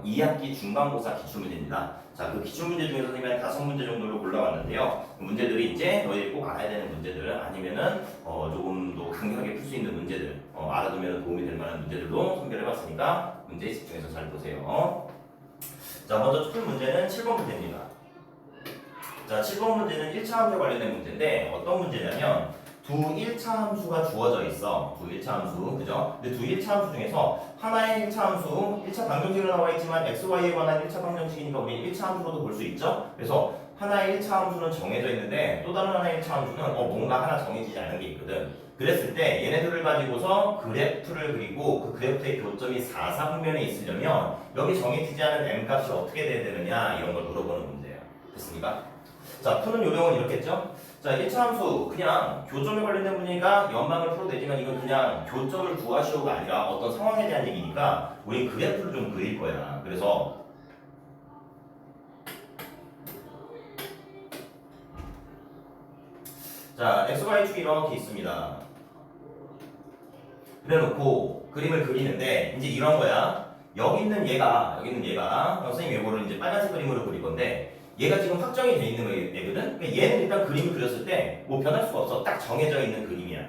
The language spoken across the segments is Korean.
2학기 중간고사 기출문제입니다. 자, 그 기출문제 중에서 선생님이 5문제 정도로 골라왔는데요. 그 문제들이 이제 너희들이 꼭 알아야 되는 문제들, 아니면은 조금 더 강력하게 풀 수 있는 문제들, 알아두면 도움이 될 만한 문제들로 선별해봤으니까 문제에 집중해서 잘 보세요. 자, 먼저 풀 문제는 7번 문제입니다. 자, 7번 문제는 1차 함수에 관련된 문제인데 어떤 문제냐면 두 1차 함수가 주어져 있어. 두 1차 함수, 그죠? 근데 두 1차 함수 중에서 하나의 1차 함수, 1차 방정식으로 나와 있지만 x, y에 관한 1차 방정식이니까 우리 1차 함수로도 볼 수 있죠? 그래서 하나의 1차 함수는 정해져 있는데 또 다른 하나의 1차 함수는 뭔가 하나 정해지지 않은 게 있거든. 그랬을 때 얘네들을 가지고서 그래프를 그리고 그 그래프의 교점이 4, 4분면에 있으려면 여기 정해지지 않은 m값이 어떻게 돼야 되느냐 이런 걸 물어보는 문제예요. 됐습니까? 자, 푸는 요령은 이렇겠죠? 자, 1차 함수 그냥 교점에 관련된 문제니까 연방을 풀어도 되지만 이건 그냥 교점을 구하시오가 아니라 어떤 상황에 대한 얘기니까 우리 그래프를 좀 그릴 거야. 그래서 자, XY축이 이렇게 있습니다. 그래놓고 그림을 그리는데 이제 이런 거야. 여기 있는 얘가 선생님 이거를 이제 빨간색 그림으로 그릴 건데 얘가 지금 확정이 돼 있는 애거든? 그러니까 얘는 일단 그림을 그렸을 때 뭐 변할 수가 없어. 딱 정해져 있는 그림이야.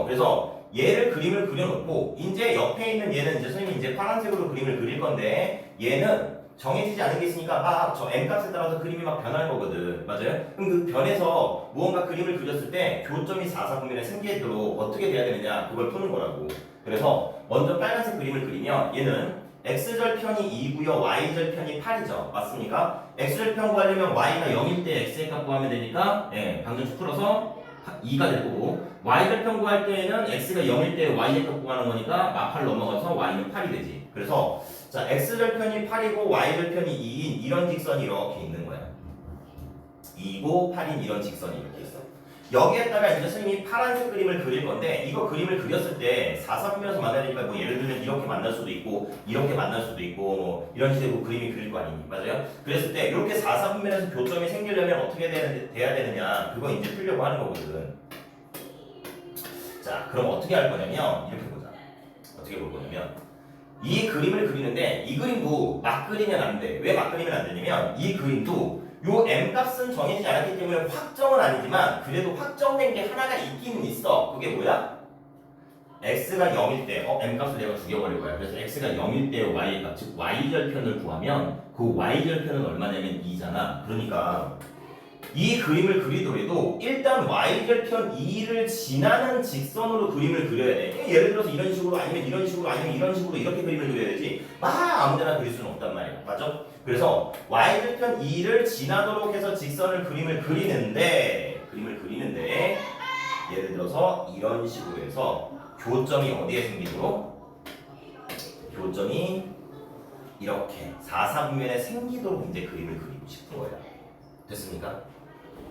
그래서 얘를 그림을 그려놓고 이제 옆에 있는 얘는 이제 선생님이 이제 파란색으로 그림을 그릴 건데 얘는 정해지지 않은 게 있으니까 막 저 m값에 따라서 그림이 막 변할 거거든. 맞아요? 그럼 그 변에서 무언가 그림을 그렸을 때 교점이 4, 4분면에 생기도록 어떻게 돼야 되느냐 그걸 푸는 거라고. 그래서 먼저 빨간색 그림을 그리면 얘는 x절편이 2고요, y절편이 8이죠. 맞습니까? x절편 구하려면 y가 0일 때 x의 값 구하면 되니까 방정식 풀어서 2가 될 거고 y절편 구할 때에는 x가 0일 때 y의 값 구하는 거니까 마팔 넘어가서 y는 8이 되지. 그래서 자 x절편이 8이고 y절편이 2인 이런 직선이 이렇게 있는 거야. 2고 8인 이런 직선이 이렇게 있어. 여기에다가 이제 선생님이 파란색 그림을 그릴 건데 이거 그림을 그렸을 때 4사분면에서 만나니까 뭐 예를 들면 이렇게 만날 수도 있고 이렇게 만날 수도 있고 뭐 이런 식으로 그림이 그릴 거 아니니 맞아요? 그랬을 때 이렇게 4사분면에서 교점이 생기려면 어떻게 돼야 되느냐 그거 이제 풀려고 하는 거거든. 자 그럼 어떻게 할 거냐면 이렇게 보자. 어떻게 볼 거냐면 이 그림을 그리는데 이 그림도 막 그리면 안 돼. 왜 막 그리면 안 되냐면 이 그림도 요 m값은 정해지지 않았기 때문에 확정은 아니지만 그래도 확정된 게 하나가 있기는 있어. 그게 뭐야? x가 0일 때 m값을 내가 죽여버릴 거야. 그래서 x가 0일 때 y의 값, 즉 y절편을 구하면 그 y절편은 얼마냐면 2잖아. 그러니까 이 그림을 그리더라도 일단 y절편 2를 지나는 직선으로 그림을 그려야 돼. 예를 들어서 이런 식으로 아니면 이런 식으로 아니면 이런 식으로 이렇게 그림을 그려야지 막 아무데나 그릴 수는 없단 말이야. 맞죠? 그래서 y절편 2를 지나도록 해서 직선을 그림을 그리는데 예를 들어서 이런 식으로 해서 교점이 어디에 생기도록 교점이 이렇게 4, 4분면에 생기도록 이제 그림을 그리고 싶은 거야. 됐습니까?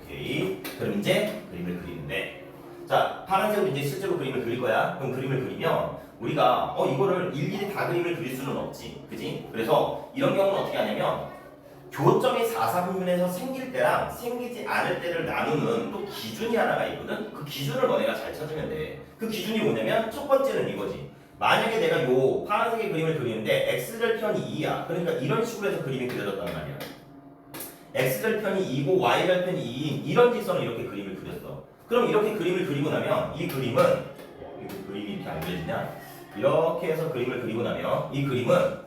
오케이. 그럼 이제 그림을 그리는데 자 파란색으로 이제 실제로 그림을 그릴 거야. 그럼 그림을 그리면 우리가 이거를 일일이 다 그림을 그릴 수는 없지. 그지? 그래서 이런 경우는 어떻게 하냐면 교점이 4, 4분면에서 생길 때랑 생기지 않을 때를 나누는 또 기준이 하나가 있거든. 그 기준을 너네가 잘 찾으면 돼. 그 기준이 뭐냐면 첫 번째는 이거지. 만약에 내가 요 파란색의 그림을 그리는데 x절편이 2야. 그러니까 이런 식으로 해서 그림이 그려졌단 말이야. x절편이 2고 y절편이 2인 이런 직선을 이렇게 그림을 그렸어. 그럼 이렇게 그림을 그리고 나면 이 그림은 그림이 이렇게 안 그려지냐? 이렇게 해서 그림을 그리고 나면 이 그림은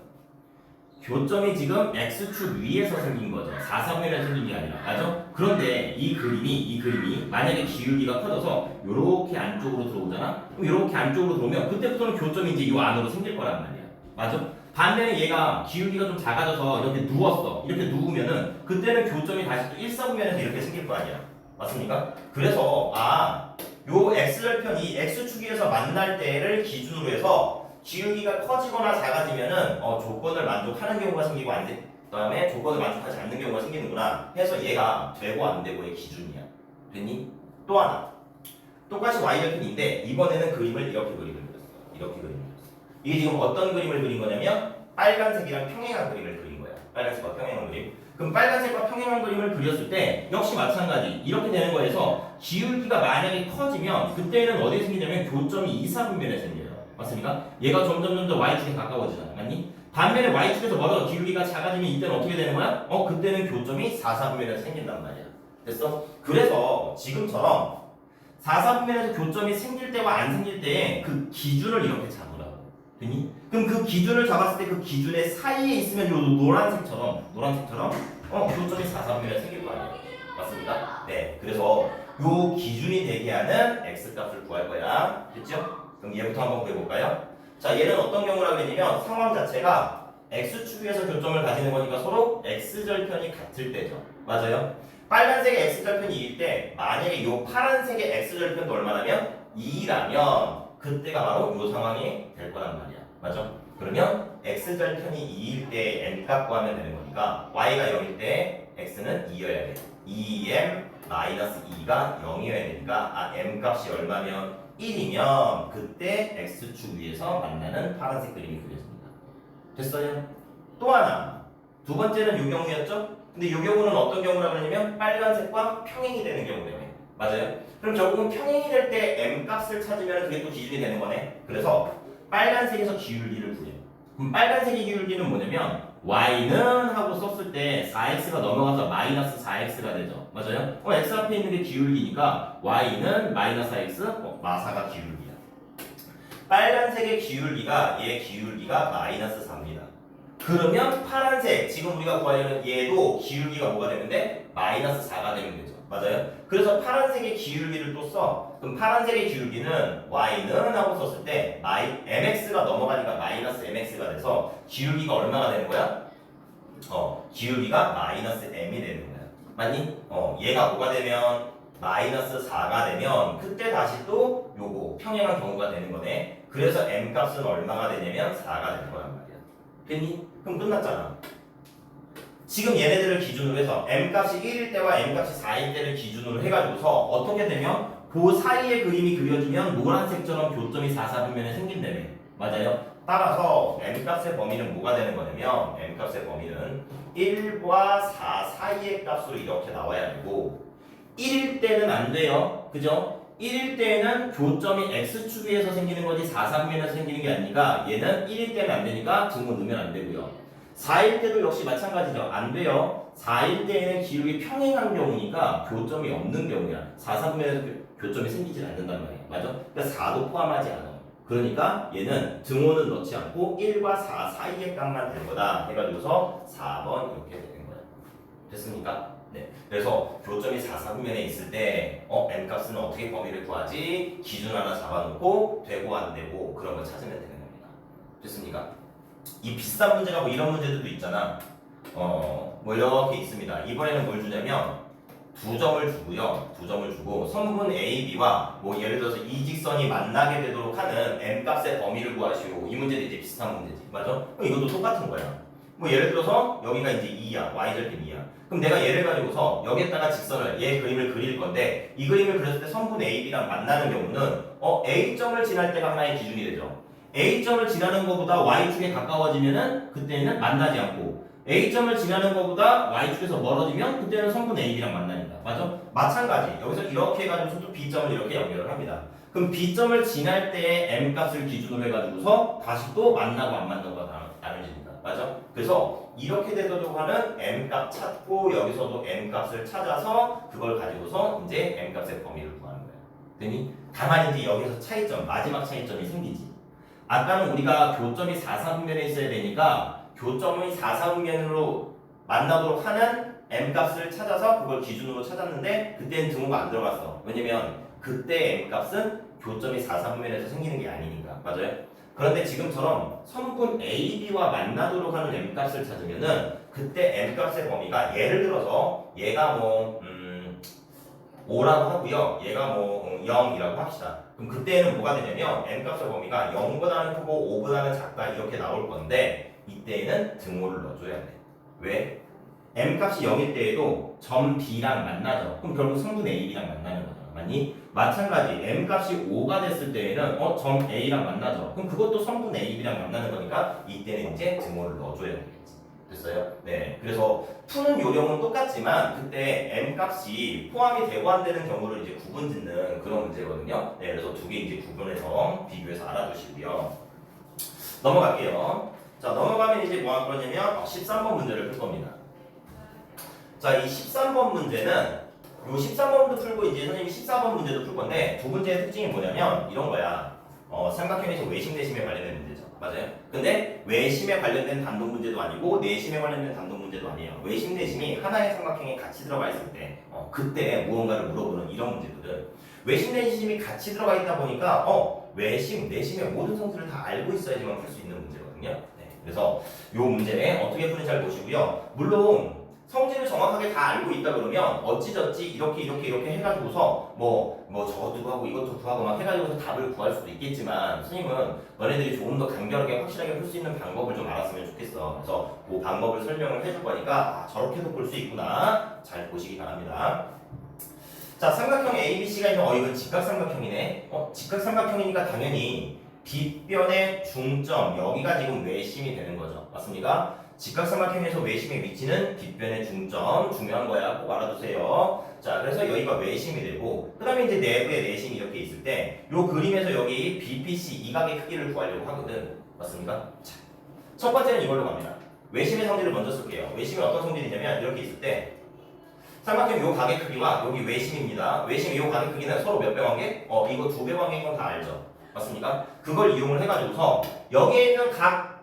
교점이 지금 x축 위에서 생긴 거죠. 4, 3면에서 생긴 게 아니라. 맞죠? 그런데 이 그림이 만약에 기울기가 커져서 요렇게 안쪽으로 들어오잖아? 그럼 요렇게 안쪽으로 들어오면 그때부터는 교점이 이제 요 안으로 생길 거란 말이야. 맞죠? 반면에 얘가 기울기가 좀 작아져서 이렇게 누웠어. 이렇게 누우면은 그때는 교점이 다시 또 1사분면에서 이렇게 생길 거 아니야. 맞습니까? 그래서 요 x절편이 x축에서 만날 때를 기준으로 해서 기울기가 커지거나 작아지면은 조건을 만족하는 경우가 생기고 그다음에 조건을 만족하지 않는 경우가 생기는구나 해서 얘가 되고 안 되고의 기준이야. 됐니? 또 하나 똑같이 y절편인데 이번에는 그림을 이렇게 그림을 그렸어. 이렇게 그림을 그렸어. 이게 지금 어떤 그림을 그린 거냐면 빨간색이랑 평행한 그림을 그린 거야. 빨간색과 평행한 그림. 그럼 빨간색과 평행한 그림을 그렸을 때 역시 마찬가지 이렇게 되는 거에서 기울기가 만약에 커지면 그때는 어디에 생기냐면 교점이 2, 4분면에 생겨요. 맞습니까? 얘가 점점 y축에 가까워지잖아. 맞니? 반면에 y축에서 멀어져 기울기가 작아지면 이때는 어떻게 되는 거야? 그때는 교점이 4, 4분면에서 생긴단 말이야. 됐어? 그래서 지금처럼 4, 4분면에서 교점이 생길 때와 안 생길 때의 그 기준을 이렇게 잡으라고. 됐니? 그럼 그 기준을 잡았을 때 그 기준의 사이에 있으면 요 노란색처럼 교점이 4, 4분면에 생길 거 아니야. 맞습니다? 네. 그래서 요 기준이 되게 하는 x값을 구할 거야. 됐죠? 그럼 얘부터 한번 구해볼까요? 자, 얘는 어떤 경우라고 그랬냐면 상황 자체가 x축에서 교점을 가지는 거니까 서로 x절편이 같을 때죠. 맞아요? 빨간색의 x절편이 2일 때 만약에 요 파란색의 x절편도 얼마냐면 2라면 그때가 바로 요 상황이 될 거란 말이야. 맞아? 그러면 x절편이 2일 때 m값 구하면 되는 거니까 y가 0일 때 x는 2여야 돼. 2m-2가 0이어야 되니까 m값이 얼마면 1이면 그때 x축 위에서 만나는 파란색 그림이 그려집니다. 됐어요? 또 하나 두 번째는 이 경우였죠? 근데 이 경우는 어떤 경우라고 하냐면 빨간색과 평행이 되는 경우래요. 맞아요? 그럼 결국은 평행이 될 때 m값을 찾으면 그게 또 기준이 되는 거네. 그래서 빨간색에서 기울기를 구해요. 그럼 빨간색의 기울기는 뭐냐면 y는 하고 썼을 때 4x가 넘어가서 마이너스 4x가 되죠. 맞아요? x 앞에 있는 게 기울기니까 y는 마이너스 4x, 마사가 기울기야. 빨간색의 기울기가 얘 기울기가 마이너스 4입니다. 그러면 파란색 지금 우리가 구하려는 얘도 기울기가 뭐가 되는데 마이너스 4가 되면 되죠. 맞아요? 그래서 파란색의 기울기를 또 써. 그럼 파란색의 기울기는 y는 하고 썼을 때 mx가 넘어가니까 마이너스 mx가 돼서 기울기가 얼마가 되는 거야? 기울기가 마이너스 m이 되는 거야. 맞니? 얘가 뭐가 되면 마이너스 4가 되면 그때 다시 또 요거 평행한 경우가 되는 거네. 그래서 m 값은 얼마가 되냐면 4가 되는 거란 말이야. 됐니? 그럼 끝났잖아. 지금 얘네들을 기준으로 해서 m값이 1일 때와 m값이 4일 때를 기준으로 해가지고서 어떻게 되면 그 사이에 그림이 그려지면 노란색처럼 교점이 4, 4분면에 생긴다며. 맞아요? 따라서 m값의 범위는 뭐가 되는 거냐면 m값의 범위는 1과 4 사이의 값으로 이렇게 나와야 되고 1일 때는 안 돼요. 그죠? 1일 때는 교점이 x축 위에서 생기는 거지 4, 4분면에서 생기는 게 아니니까 얘는 1일 때는 안 되니까 등호 넣으면 안 되고요. 4일 때도 역시 마찬가지죠. 안 돼요. 4일 때에는 기울기 평행한 경우니까 교점이 없는 경우야. 4, 3분면에서 교점이 생기질 않는단 말이야. 맞아? 그러니까 4도 포함하지 않아. 그러니까 얘는 등호는 넣지 않고 1과 4 사이의 값만 될 거다 해가지고서 4번 이렇게 되는 거야. 됐습니까? 네. 그래서 교점이 4, 4분면에 있을 때 m값은 어떻게 범위를 구하지? 기준 하나 잡아놓고 되고 안 되고 그런 걸 찾으면 되는 겁니다. 됐습니까? 이 비싼 문제가 뭐 이런 문제들도 있잖아. 뭐 이렇게 있습니다. 이번에는 뭘 주냐면 2점을 주고요. 2점을 주고 선분 A, B와 뭐 예를 들어서 이 직선이 만나게 되도록 하는 m값의 범위를 구하시오. 이 문제도 이제 비슷한 문제지. 맞아? 그럼 이것도 똑같은 거야. 뭐 예를 들어서 여기가 이제 2야. y절편 2야. 그럼 내가 얘를 가지고서 여기에다가 직선을 얘 그림을 그릴 건데 이 그림을 그렸을 때 선분 A, B랑 만나는 경우는 A점을 지날 때가 하나의 기준이 되죠. A점을 지나는 것보다 Y축에 가까워지면은 그때는 만나지 않고 A점을 지나는 것보다 Y축에서 멀어지면 그때는 성분 A, B랑 만나니까. 맞아? 마찬가지. 여기서 이렇게 해가지고 또 B점을 이렇게 연결을 합니다. 그럼 B점을 지날 때의 M값을 기준으로 해가지고서 다시 또 만나고 안 만나고가 나눠집니다. 맞아? 그래서 이렇게 되도록 하는 M값 찾고 여기서도 M값을 찾아서 그걸 가지고서 이제 M값의 범위를 구하는 거야. 되니? 다만 이제 여기서 차이점, 마지막 차이점이 생기지. 아까는 우리가 교점이 4, 4분면에 있어야 되니까 교점이 4, 4분면으로 만나도록 하는 m값을 찾아서 그걸 기준으로 찾았는데 그때는 등호가 안 들어갔어. 왜냐면 그때 m값은 교점이 4, 4분면에서 생기는 게 아니니까. 맞아요? 그런데 지금처럼 선분 A, B와 만나도록 하는 m값을 찾으면은 그때 m값의 범위가 예를 들어서 얘가 뭐 5라고 하고요. 얘가 뭐 0이라고 합시다. 그럼 그때는 뭐가 되냐면 m값의 범위가 0보다는 크고 5보다는 작다 이렇게 나올 건데 이때는 등호를 넣어줘야 돼. 왜? m값이 0일 때에도 점 B랑 만나죠. 그럼 결국 성분 AB랑 만나는 거잖아. 맞니? 마찬가지 m값이 5가 됐을 때에는 점 A랑 만나죠. 그럼 그것도 성분 AB랑 만나는 거니까 이때는 이제 등호를 넣어줘야 되겠지. 됐어요? 네. 그래서 푸는 요령은 똑같지만 그때 m값이 포함이 되고 안 되는 경우를 이제 구분 짓는 그런 문제거든요. 네. 그래서 두 개 이제 구분해서 비교해서 알아두시고요. 넘어갈게요. 자, 넘어가면 이제 뭐 할 거냐면 13번 문제를 풀 겁니다. 자, 이 13번 문제는 요 13번도 풀고 이제 선생님이 14번 문제도 풀 건데 두 문제의 특징이 뭐냐면 이런 거야. 삼각형에서 외심 내심에 관련된 문제죠. 맞아요? 근데 외심에 관련된 단독 문제도 아니고 내심에 관련된 단독 문제도 아니에요. 외심 내심이 하나의 삼각형에 같이 들어가 있을 때 그때 무언가를 물어보는 이런 문제거든. 외심 내심이 같이 들어가 있다 보니까 외심 내심의 모든 성질을 다 알고 있어야지만 풀 수 있는 문제거든요. 네, 그래서 요 문제 어떻게 푸는지 잘 보시고요. 물론 성질을 정확하게 다 알고 있다 그러면 어찌저찌 이렇게 해가지고서 뭐 저것도 구하고 이것도 구하고 막 해가지고서 답을 구할 수도 있겠지만 선생님은 너네들이 조금 더 간결하게 확실하게 풀 수 있는 방법을 좀 알았으면 좋겠어. 그래서 그 방법을 설명을 해줄 거니까 저렇게도 볼 수 있구나 잘 보시기 바랍니다. 자, 삼각형 ABC가 있는 이건 직각삼각형이네. 직각삼각형이니까 당연히 빗변의 중점 여기가 지금 외심이 되는 거죠. 맞습니까? 직각삼각형에서 외심의 위치는 빗변의 중점 중요한 거야. 꼭 알아두세요. 자, 그래서 여기가 외심이 되고 그 다음에 이제 내부에 내심이 이렇게 있을 때 요 그림에서 여기 BPC 이 각의 크기를 구하려고 하거든. 맞습니까? 자, 첫 번째는 이걸로 갑니다. 외심의 성질을 먼저 쓸게요. 외심이 어떤 성질이냐면 이렇게 있을 때 삼각형 요 각의 크기와 여기 외심입니다. 외심 요 각의 크기는 서로 몇 배 관계? 이거 2배 관계인 건 다 알죠. 맞습니까? 그걸 이용을 해가지고서 여기에 있는 각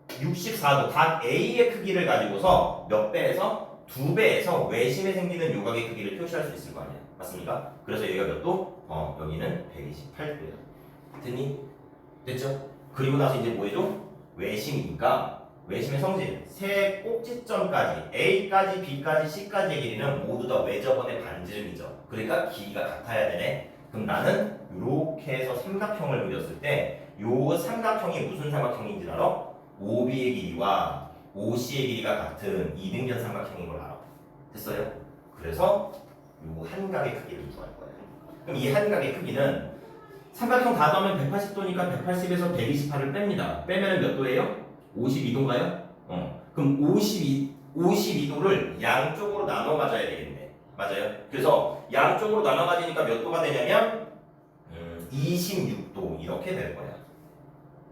64도 각 A의 크기를 가지고서 몇 배에서 2배에서 외심에 생기는 요각의 크기를 표시할 수 있을 거 아니야. 맞습니까? 그래서 여기가 몇 도? 여기는 128도야. 됐니? 됐죠? 그리고 나서 이제 뭐 해줘? 외심이니까 외심의 성질 세 꼭지점까지 A까지 B까지 C까지의 길이는 모두 다 외접원의 반지름이죠. 그러니까 길이가 같아야 되네. 그럼 나는 이렇게 해서 삼각형을 그렸을 때 요 삼각형이 무슨 삼각형인지 알아? OB의 길이와 OC의 길이가 같은 이등변 삼각형인 걸 알아. 됐어요? 그래서 요 한각의 크기를 구할 거예요. 그럼 이 한각의 크기는 삼각형 다 더하면 180도니까 180에서 128을 뺍니다. 빼면 몇 도예요? 52도인가요? 그럼 52도를 양쪽으로 나눠 가져야 되겠네. 맞아요? 그래서 양쪽으로 나눠 가지니까 몇 도가 되냐면 26도 이렇게 될 거야.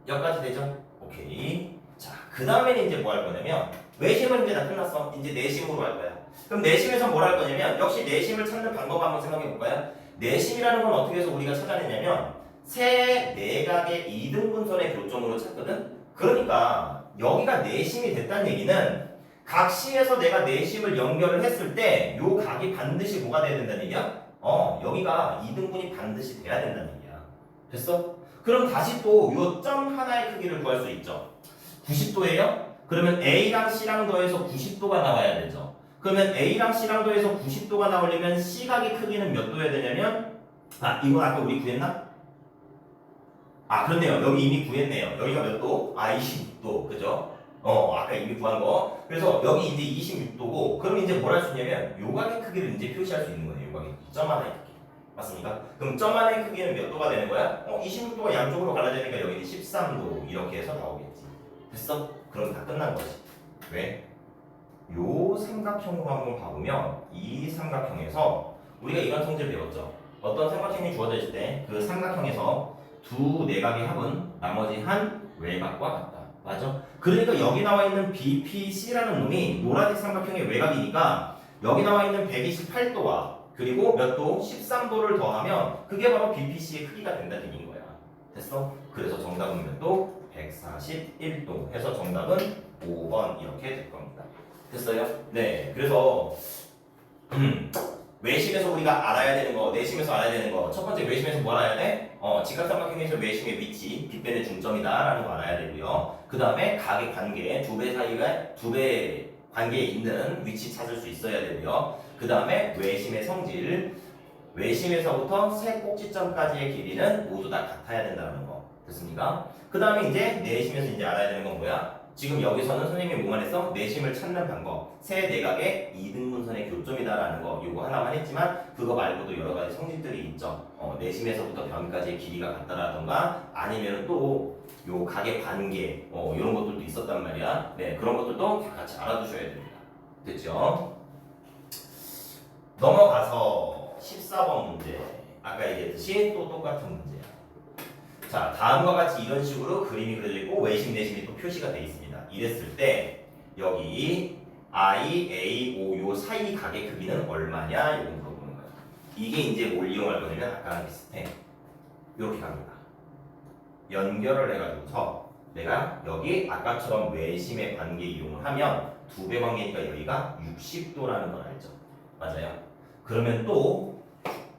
여기까지 되죠? 오케이. 자, 그 다음에는 이제 뭐 할 거냐면 외심은 이제 다 끝났어. 이제 내심으로 할 거야. 그럼 내심에서 뭘 할 거냐면 역시 내심을 찾는 방법 한번 생각해 볼까요? 내심이라는 건 어떻게 해서 우리가 찾아내냐면 세 내각의 이등분선의 교점으로 찾거든? 그러니까 여기가 내심이 됐다는 얘기는 각 C에서 내가 내심을 연결을 했을 때 요 각이 반드시 뭐가 돼야 된다는 얘기야? 여기가 이등분이 반드시 돼야 된다는 얘기야. 됐어? 그럼 다시 또 요 점 하나의 크기를 구할 수 있죠. 90도예요? 그러면 A랑 C랑 더해서 90도가 나와야 되죠. 그러면 A랑 C랑 더해서 90도가 나오려면 C각의 크기는 몇 도여야 되냐면 이건 아까 우리 구했나? 그렇네요. 여기 이미 구했네요. 여기가 몇 도? 26도. 그죠? 아까 이미 구한 거. 그래서 여기 이제 26도고, 그럼 이제 뭘 할 수 있냐면, 요각의 크기를 이제 표시할 수 있는 거예요. 요각의 크기. 점 하나의 크기. 맞습니까? 그럼 점 하나의 크기는 몇 도가 되는 거야? 26도가 양쪽으로 갈라지니까 여기는 13도. 이렇게 해서 나오겠지. 됐어? 그럼 다 끝난 거지. 왜? 요 삼각형으로 한번 봐보면, 이 삼각형에서 우리가 이런 성질을 배웠죠. 어떤 삼각형이 주어져 있을 때, 그 삼각형에서 두 내각의 합은 나머지 한 외곽과 같다. 맞아? 그러니까 여기 나와 있는 BPC라는 놈이 노란색 삼각형의 외곽이니까 여기 나와 있는 128도와 그리고 몇 도? 13도를 더하면 그게 바로 BPC의 크기가 된다는 얘기인 거야. 됐어? 그래서 정답은 몇 도? 141도 해서 정답은 5번 이렇게 될 겁니다. 됐어요? 네. 그래서 외심에서 우리가 알아야 되는 거, 내심에서 알아야 되는 거. 첫 번째 외심에서 뭐 알아야 돼? 직각삼각형에서 외심의 위치, 빗변의 중점이다라는 거 알아야 되고요. 그 다음에 각의 관계, 두 배 관계에 있는 위치 찾을 수 있어야 되고요. 그 다음에 외심의 성질, 외심에서부터 세 꼭지점까지의 길이는 모두 다 같아야 된다는 거. 됐습니까? 그 다음에 이제 내심에서 이제 알아야 되는 건 뭐야? 지금 여기서는 선생님이 뭐만 했어? 내심을 찾는 방법. 세 내각의 이등분선의 교점이다라는 거 요거 하나만 했지만 그거 말고도 여러 가지 성질들이 있죠. 내심에서부터 변까지의 길이가 같다라던가 아니면 또 요 각의 관계 이런 것들도 있었단 말이야. 네, 그런 것들도 다 같이 알아두셔야 됩니다. 됐죠? 넘어가서 14번 문제. 아까 얘기했듯이 또 똑같은 문제야. 자, 다음과 같이 이런 식으로 그림이 그려져 있고 외심 내심이 또 표시가 되어 있습니다. 이랬을 때 여기 I, A, O 요 사이 각의 크기는 얼마냐 이거 물어보는 거야. 이게 이제 뭘 이용할 거냐면 아까랑 비슷해. 이렇게 갑니다. 연결을 해가지고서 내가 여기 아까처럼 외심의 관계 이용을 하면 2배 관계니까 여기가 60도라는 걸 알죠? 맞아요? 그러면 또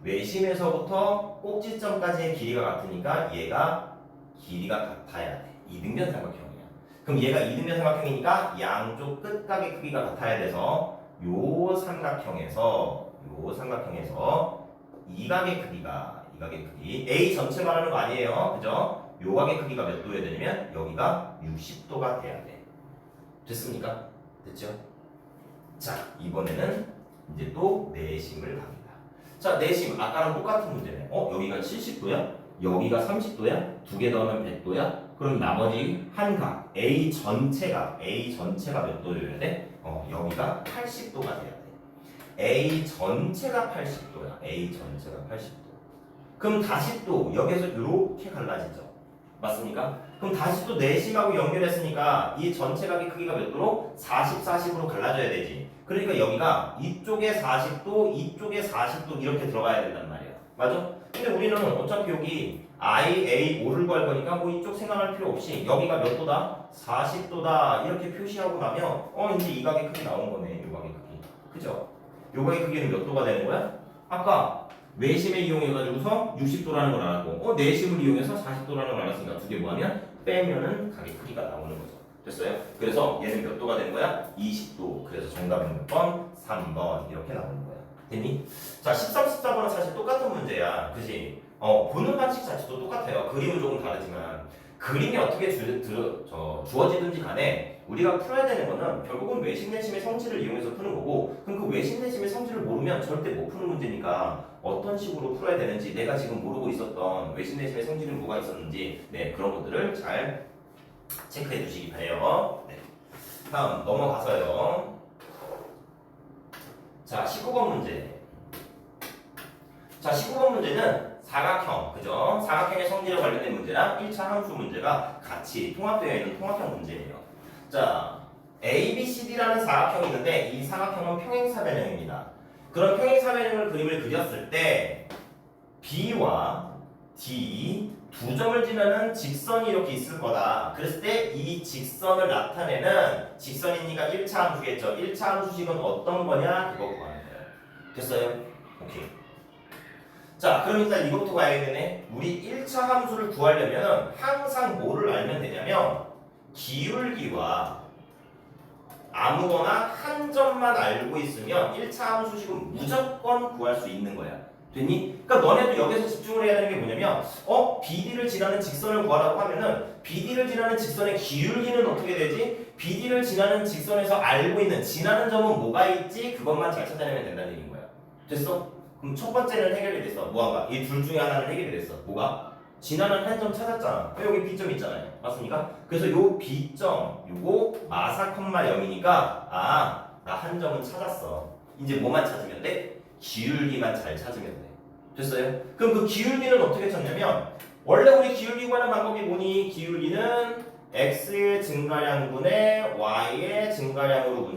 외심에서부터 꼭지점까지의 길이가 같으니까 얘가 길이가 같아야 돼. 이등변 삼각형이야. 그럼 얘가 이등변 삼각형이니까 양쪽 끝각의 크기가 같아야 돼서 요 삼각형에서 이각의 크기가 A 전체 말하는 거 아니에요. 그죠? 요 각의 크기가 몇 도여야 되냐면 여기가 60도가 돼야 돼. 됐습니까? 됐죠? 자, 이번에는 이제 또 내심을 갑니다. 자, 내심 아까랑 똑같은 문제네. 여기가 70도야? 여기가 30도야? 두 개 더하면 100도야? 그럼 나머지 한 각 A 전체가 몇 도여야 돼? 여기가 80도가 돼야 돼. A 전체가 80도야. A 전체가 80도. 그럼 다시 또 여기서 이렇게 갈라지죠. 맞습니까? 그럼 다시 또 내심하고 연결했으니까 이 전체 각의 크기가 몇 도로? 40, 40으로 갈라져야 되지. 그러니까 여기가 이쪽에 40도, 이쪽에 40도 이렇게 들어가야 된단 말이야. 맞아? 근데 우리는 어차피 여기 I, A, O를 구할 거니까 뭐 이쪽 생각할 필요 없이 여기가 몇 도다? 40도다 이렇게 표시하고 나면 이제 이 각의 크기 나온 거네. 이 각의 크기. 그죠? 요 각의 크기는 몇 도가 되는 거야? 아까 외심을 이용해가지고서 60도라는 걸 알았고 내심을 이용해서 40도라는 걸 알았으니까 두 개 뭐하면 빼면은 각의 크기가 나오는 거죠. 됐어요? 그래서 얘는 몇 도가 되는 거야? 20도. 그래서 정답은 몇 번? 3번 이렇게 나오는 거야. 됐니? 자, 13, 14번은 사실 똑같은 문제야. 그지? 보는 방식 자체도 똑같아요. 그림은 조금 다르지만 그림이 어떻게 주어지든지 간에 우리가 풀어야 되는 거는 결국은 외심 내심의 성질을 이용해서 푸는 거고, 그럼 그 외심 내심의 성질을 모르면 절대 못 푸는 문제니까 어떤 식으로 풀어야 되는지, 내가 지금 모르고 있었던 외심 내심의 성질은 뭐가 있었는지, 네, 그런 것들을 잘 체크해 주시기 바래요. 네. 다음 넘어가서요. 자, 19번 문제. 자, 19번 문제는 사각형, 그죠? 사각형의 성질에 관련된 문제랑 1차 함수 문제가 같이 통합되어 있는 통합형 문제예요. 자, A, B, C, D라는 사각형이 있는데 이 사각형은 평행사변형입니다. 그런 평행사변형을 그림을 그렸을 때 B와 D 두 점을 지나는 직선이 이렇게 있을 거다. 그랬을 때 이 직선을 나타내는 직선이니까 1차 함수겠죠. 1차 함수식은 어떤 거냐? 그거 구하는 거예요. 됐어요? 오케이. 자, 그럼 일단 이것부터 가야겠네. 우리 1차 함수를 구하려면 항상 뭐를 알면 되냐면 기울기와 아무거나 한 점만 알고 있으면 1차 함수식은 무조건 구할 수 있는 거야. 됐니? 그러니까 너네도 여기서 집중을 해야 되는 게 뭐냐면 BD를 지나는 직선을 구하라고 하면은 BD를 지나는 직선의 기울기는 어떻게 되지? BD를 지나는 직선에서 알고 있는 지나는 점은 뭐가 있지? 그것만 잘 찾아내면 된다는 얘기인 거야. 됐어? 그럼 첫 번째는 해결이 됐어. 뭐가? 이 둘 중에 하나는 해결이 됐어. 뭐가? 지나는 한 점 찾았잖아. 여기 B점 있잖아요. 맞습니까? 그래서 요 B점, 요거 마사 콤마 0이니까 나 한 점은 찾았어. 이제 뭐만 찾으면 돼? 기울기만 잘 찾으면 돼. 됐어요? 그럼 그 기울기는 어떻게 찾냐면 원래 우리 기울기 구하는 방법이 뭐니? 기울기는 x의 증가량분의 y의 증가량으로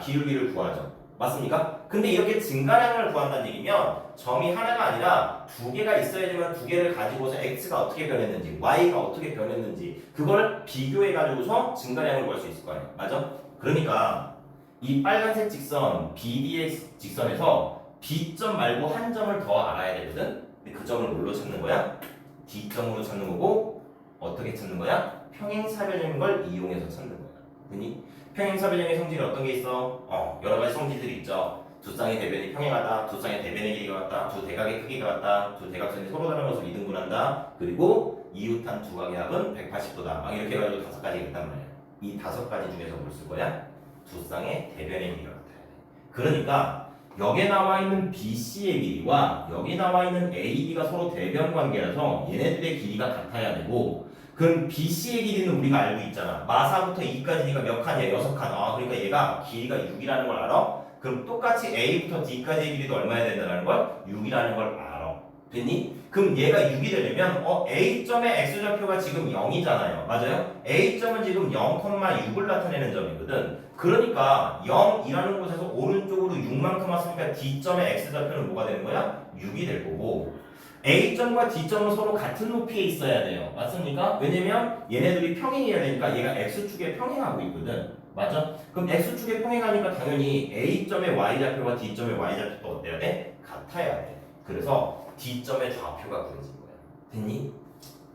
기울기를 구하죠. 맞습니까? 근데 이렇게 증가량을 구한다는 얘기면 점이 하나가 아니라 두 개가 있어야지만 두 개를 가지고서 x가 어떻게 변했는지 y가 어떻게 변했는지 그걸 비교해 가지고서 증가량을 구할 수 있을 거 아니에요. 맞아? 그러니까 이 빨간색 직선 BD의 직선에서 B점 말고 한 점을 더 알아야 되거든. 근데 그 점을 뭘로 찾는 거야? D점으로 찾는 거고 어떻게 찾는 거야? 평행사변형인 걸 이용해서 찾는 거야. 그니? 평행사변형의 성질이 어떤 게 있어? 여러 가지 성질들이 있죠. 두 쌍의 대변이 평행하다, 두 쌍의 대변의 길이가 같다, 두 대각의 크기가 같다, 두 대각선이 서로 다른 것을 이등분한다, 그리고 이웃한 두 각의 합은 180도다. 막 이렇게 해가지고 5가지가 있단 말이야. 이 5가지 중에서 뭘 쓸 거야? 두 쌍의 대변의 길이가 같아야 돼. 그러니까 여기에 나와 있는 BC의 길이와 여기 나와 있는 AD가 서로 대변 관계라서 얘네들의 길이가 같아야 되고, 그럼 BC의 길이는 우리가 알고 있잖아. 마사부터 2까지니까 몇 칸이야? 6칸. 그러니까 얘가 길이가 6이라는 걸 알아? 그럼 똑같이 A부터 D까지의 길이도 얼마야 된다는 걸? 6이라는 걸 알아. 됐니? 그럼 얘가 6이 되려면 A점의 x좌표가 지금 0이잖아요. 맞아요? A점은 지금 0,6을 나타내는 점이거든. 그러니까 0이라는 곳에서 오른쪽으로 6만큼 왔으니까 D점의 x좌표는 뭐가 되는 거야? 6이 될 거고 A점과 D점은 서로 같은 높이에 있어야 돼요. 맞습니까? 왜냐면 얘네들이 평행이어야 되니까 얘가 x축에 평행하고 있거든. 맞아? 그럼 x축에 평행하니까 당연히 A점의 y좌표가 D점의 y좌표도 어때야 돼? 같아야 돼. 그래서 D점의 좌표가 구해진 거야. 됐니?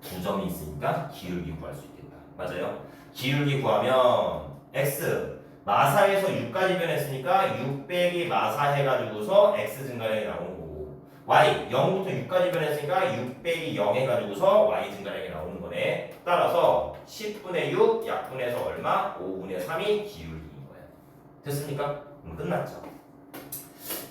두 점이 있으니까 기울기 구할 수 있겠다. 맞아요? 기울기 구하면 x 마사에서 6까지 변했으니까 6 빼기 마사 해가지고서 x 증가량이 나오는 거고 y 0부터 6까지 변했으니까 6 빼기 0 해가지고서 y 증가량이 나오는 거네. 따라서 10분의 6 약분해서 얼마? 5분의 3이 기울기인 거야. 됐습니까? 끝났죠.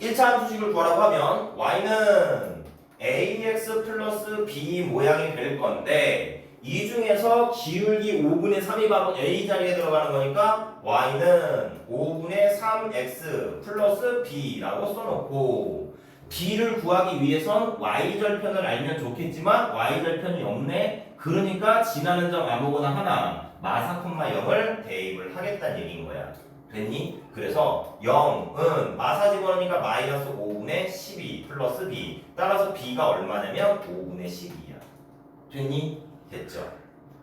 1차 함수식을 구하라고 하면 y는 ax 플러스 b 모양이 될 건데 이 중에서 기울기 5분의 3이 바로 a 자리에 들어가는 거니까 y는 5분의 3x 플러스 b라고 써놓고 b를 구하기 위해선 y절편을 알면 좋겠지만 y절편이 없네. 그러니까 지나는 점 아무거나 하나 마사, 0을 대입을 하겠다는 얘기인 거야. 됐니? 그래서 0은 마사 집어넣으니까 마이너스 5분의 12 플러스 b 따라서 b가 얼마냐면 5분의 12야. 됐니? 됐죠?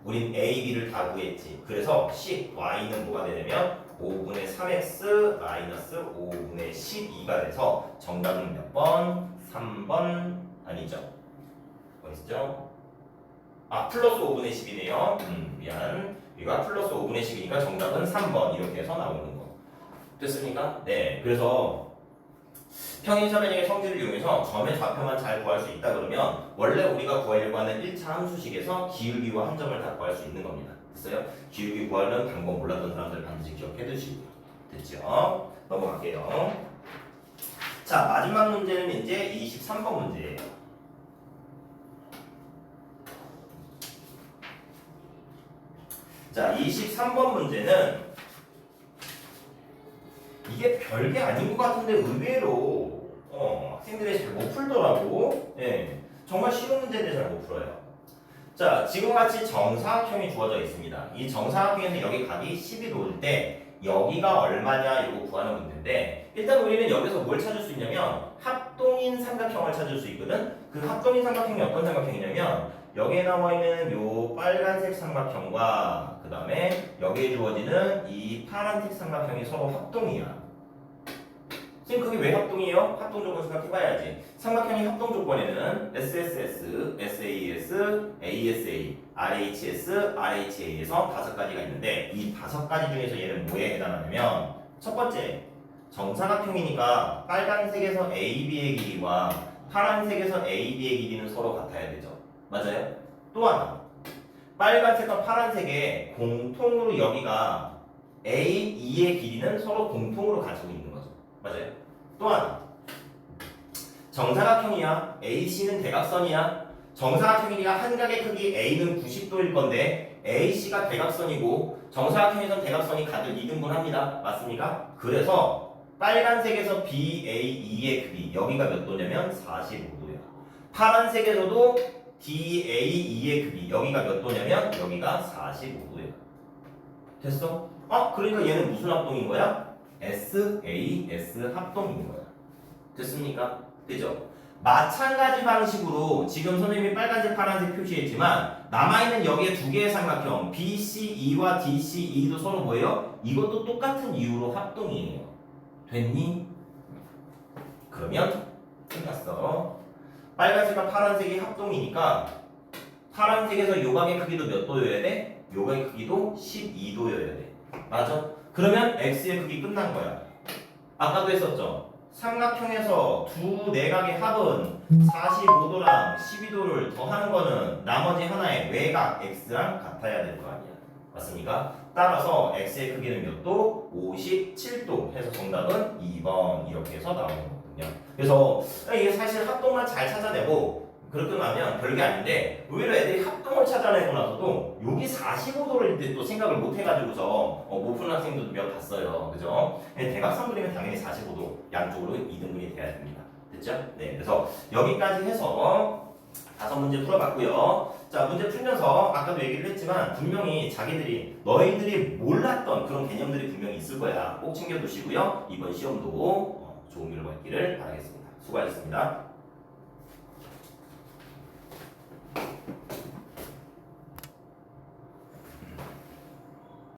우린 a, b를 다 구했지. 그래서 10, y는 뭐가 되냐면 5분의 3x 마이너스 5분의 12가 돼서 정답은 몇 번? 3번 아니죠? 어디있죠? 플러스 5분의 10이네요. 미안. 여기가 플러스 5분의 10이니까 정답은 3번 이렇게 해서 나오는 거. 됐습니까? 네. 그래서 평행사변형의 성질을 이용해서 점의 좌표만 잘 구할 수 있다 그러면 원래 우리가 구하려고 하는 1차 함수식에서 기울기와 한 점을 다 구할 수 있는 겁니다. 됐어요? 기울기 구하는 방법 몰랐던 사람들 반드시 기억해 두시고요. 됐죠? 넘어갈게요. 자, 마지막 문제는 이제 23번 문제예요. 자, 23번 문제는 이게 별게 아닌 것 같은데 의외로 학생들이 잘 못 풀더라고. 예, 정말 쉬운 문제인데 잘 못 풀어요. 자, 지금과 같이 정사각형이 주어져 있습니다. 이 정사각형에서 여기 각이 10이 도일 때 여기가 얼마냐 이거 구하는 문제인데 일단 우리는 여기서 뭘 찾을 수 있냐면 합동인 삼각형을 찾을 수 있거든. 그 합동인 삼각형이 어떤 삼각형이냐면 여기에 나와 있는 요 빨간색 삼각형과 그 다음에 여기에 주어지는 이 파란색 삼각형이 서로 합동이야. 지금 그게 왜 합동이에요? 합동 조건 생각해봐야지. 삼각형의 합동 조건에는 SSS, SAS, ASA, RHS, RHA에서 5가지가 있는데 이 5가지 중에서 얘는 뭐에 해당하냐면 첫 번째, 정사각형이니까 빨간색에서 AB의 길이와 파란색에서 AB의 길이는 서로 같아야 되죠. 맞아요? 또 하나, 빨간색과 파란색의 공통으로 여기가 A, E의 길이는 서로 공통으로 가지고 있는 거죠. 맞아요? 또 하나, 정사각형이야. AC는 대각선이야. 정사각형이니까 한 각의 크기 A는 90도일 건데 AC가 대각선이고 정사각형에선 대각선이 각을 2등분합니다. 맞습니까? 그래서 빨간색에서 BAE의 크기 여기가 몇 도냐면 45도야. 파란색에서도 DAE의 크기 여기가 몇 도냐면 여기가 45도야. 됐어? 그러니까 얘는 무슨 합동인 거야? SAS 합동인 거야. 됐습니까? 되죠? 마찬가지 방식으로 지금 선생님이 빨간색 파란색 표시했지만 남아있는 여기에 두 개의 삼각형 BCE와 DCE도 서로 뭐예요? 이것도 똑같은 이유로 합동이에요. 됐니? 그러면 끝났어. 빨간색과 파란색이 합동이니까 파란색에서 요각의 크기도 몇 도여야 돼? 요각의 크기도 12도여야 돼. 맞아? 그러면 X의 크기 끝난 거야. 아까도 했었죠? 삼각형에서 두 내각의 합은 45도랑 12도를 더하는 거는 나머지 하나의 외곽 X랑 같아야 될 거 아니야. 맞습니까? 따라서 X의 크기는 몇 도? 57도 해서 정답은 2번 이렇게 해서 나오는 거거든요. 그래서 이게 사실 합동만 잘 찾아내고 그렇게 나면 별게 아닌데 의외로 애들이 합동을 찾아내고 나서도 여기 45도를 때 또 생각을 못 해가지고서 못 푸는 학생들도 몇 봤어요. 그죠? 대각선 그리면 당연히 45도 양쪽으로 2등분이 돼야 됩니다. 됐죠? 네, 그래서 여기까지 해서 5문제 풀어봤고요. 자, 문제 풀면서 아까도 얘기를 했지만 분명히 너희들이 몰랐던 그런 개념들이 분명히 있을 거야. 꼭 챙겨두시고요. 이번 시험도 좋은 결과 있기를 바라겠습니다. 수고하셨습니다.